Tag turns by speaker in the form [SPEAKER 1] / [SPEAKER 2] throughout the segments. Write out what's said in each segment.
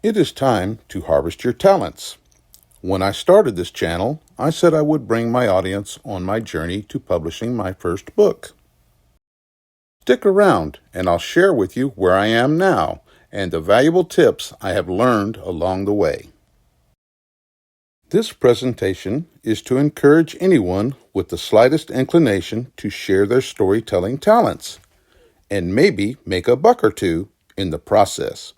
[SPEAKER 1] It is time to harvest your talents. When I started this channel, I said I would bring my audience on my journey to publishing my first book. Stick around and I'll share with you where I am now and the valuable tips I have learned along the way. This presentation is to encourage anyone with the slightest inclination to share their storytelling talents and maybe make a buck or two in the process.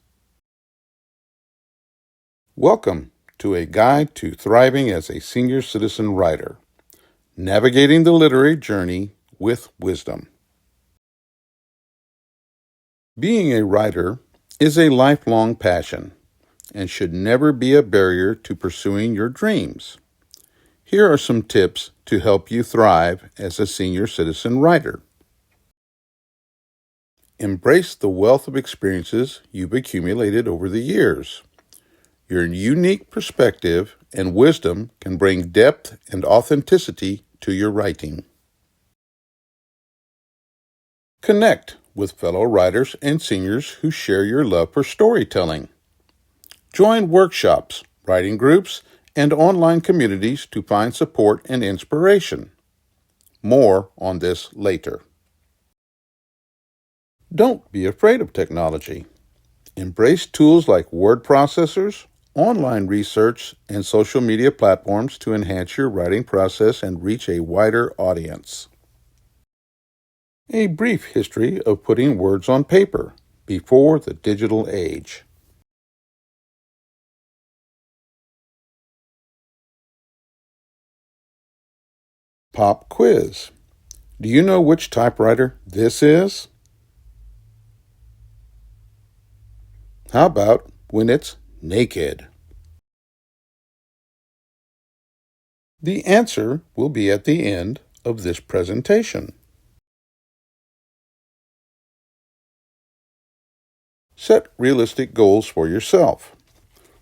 [SPEAKER 1] Welcome to a guide to thriving as a senior citizen writer, navigating the literary journey with wisdom. Being a writer is a lifelong passion and should never be a barrier to pursuing your dreams. Here are some tips to help you thrive as a senior citizen writer. Embrace the wealth of experiences you've accumulated over the years. Your unique perspective and wisdom can bring depth and authenticity to your writing. Connect with fellow writers and seniors who share your love for storytelling. Join workshops, writing groups, and online communities to find support and inspiration. More on this later. Don't be afraid of technology. Embrace tools like word processors, online research, and social media platforms to enhance your writing process and reach a wider audience. A brief history of putting words on paper before the digital age. Pop quiz. Do you know which typewriter this is? How about when it's naked? The answer will be at the end of this presentation. Set realistic goals for yourself.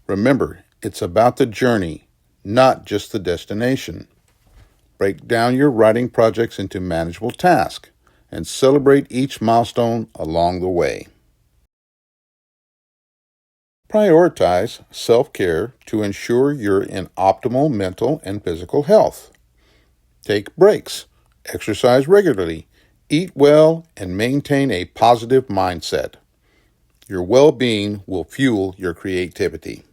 [SPEAKER 1] Remember, it's about the journey, not just the destination. Break down your writing projects into manageable tasks and celebrate each milestone along the way. Prioritize self-care to ensure you're in optimal mental and physical health. Take breaks, exercise regularly, eat well, and maintain a positive mindset. Your well-being will fuel your creativity.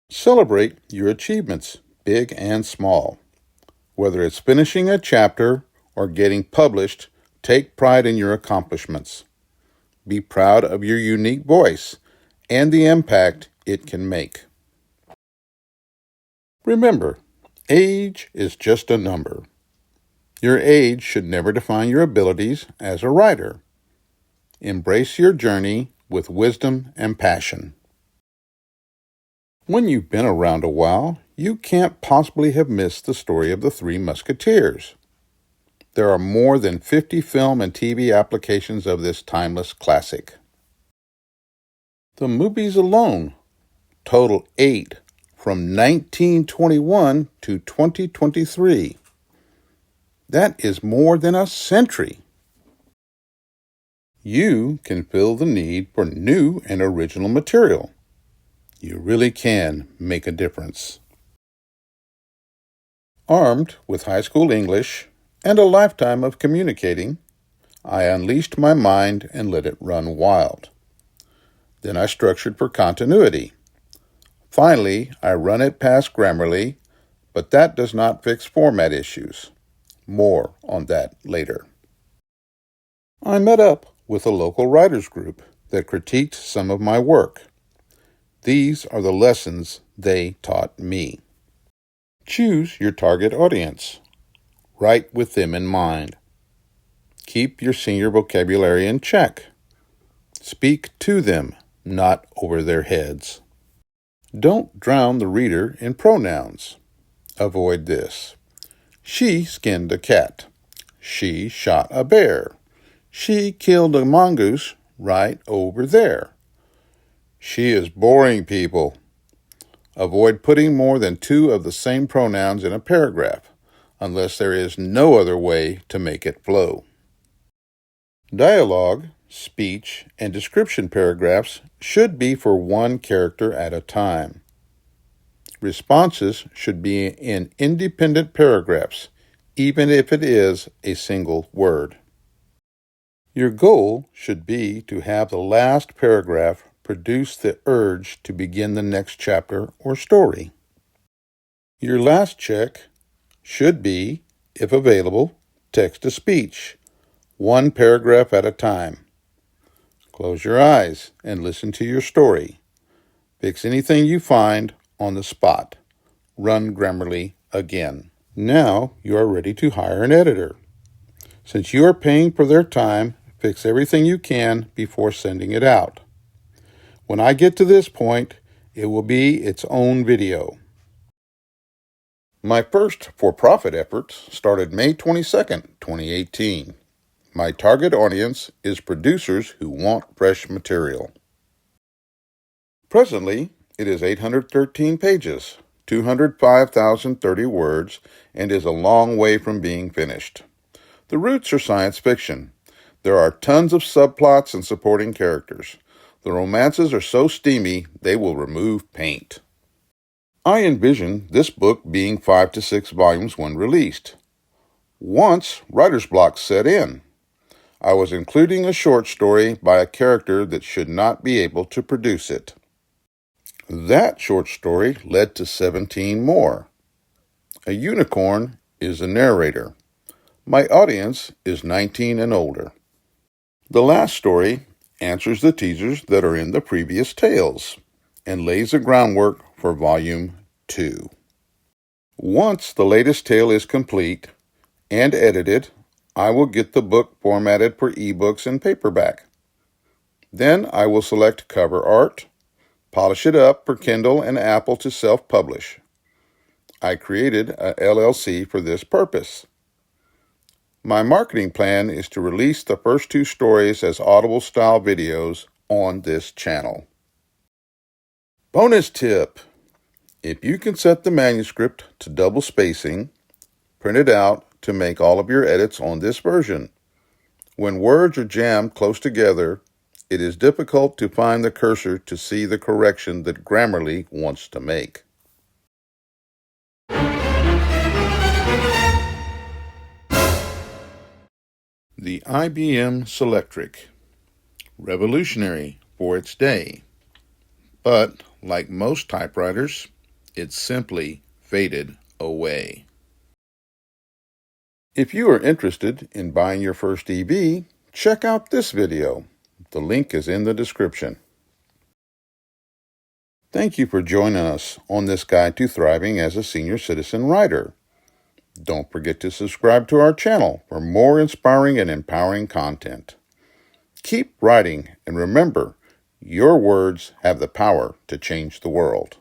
[SPEAKER 1] Celebrate your achievements, big and small. Whether it's finishing a chapter or getting published, take pride in your accomplishments. Be proud of your unique voice and the impact it can make. Remember, age is just a number. Your age should never define your abilities as a writer. Embrace your journey with wisdom and passion. When you've been around a while, you can't possibly have missed the story of the Three Musketeers. There are more than 50 film and TV applications of this timeless classic. The movies alone total 8 from 1921 to 2023. That is more than a century. You can fill the need for new and original material. You really can make a difference. Armed with high school English and a lifetime of communicating, I unleashed my mind and let it run wild. Then I structured for continuity. Finally, I run it past Grammarly, but that does not fix format issues. More on that later. I met up with a local writers group that critiqued some of my work. These are the lessons they taught me. Choose your target audience. Write with them in mind. Keep your senior vocabulary in check. Speak to them, not over their heads. Don't drown the reader in pronouns. Avoid this. She skinned a cat. She shot a bear. She killed a mongoose right over there. She is boring, people. Avoid putting more than 2 of the same pronouns in a paragraph, unless there is no other way to make it flow. Dialogue Speech and description paragraphs should be for one character at a time. Responses should be in independent paragraphs, even if it is a single word. Your goal should be to have the last paragraph produce the urge to begin the next chapter or story. Your last check should be, if available, text-to-speech, one paragraph at a time. Close your eyes and listen to your story. Fix anything you find on the spot. Run Grammarly again. Now you are ready to hire an editor. Since you are paying for their time, fix everything you can before sending it out. When I get to this point, it will be its own video. My first for-profit efforts started May 22nd, 2018. My target audience is producers who want fresh material. Presently, it is 813 pages, 205,030 words, and is a long way from being finished. The roots are science fiction. There are tons of subplots and supporting characters. The romances are so steamy, they will remove paint. I envision this book being 5 to 6 volumes when released. Once, writer's block set in. I was including a short story by a character that should not be able to produce it. That short story led to 17 more. A unicorn is a narrator. My audience is 19 and older. The last story answers the teasers that are in the previous tales and lays the groundwork for Volume 2. Once the latest tale is complete and edited, I will get the book formatted for ebooks and paperback. Then I will select cover art, polish it up for Kindle and Apple to self-publish. I created a LLC for this purpose. My marketing plan is to release the first 2 stories as Audible-style videos on this channel. Bonus tip! If you can set the manuscript to double spacing, print it out to make all of your edits on this version. When words are jammed close together, it is difficult to find the cursor to see the correction that Grammarly wants to make. The IBM Selectric. Revolutionary for its day. But, like most typewriters, it simply faded away. If you are interested in buying your first EB, check out this video. The link is in the description. Thank you for joining us on this guide to thriving as a senior citizen writer. Don't forget to subscribe to our channel for more inspiring and empowering content. Keep writing, and remember, your words have the power to change the world.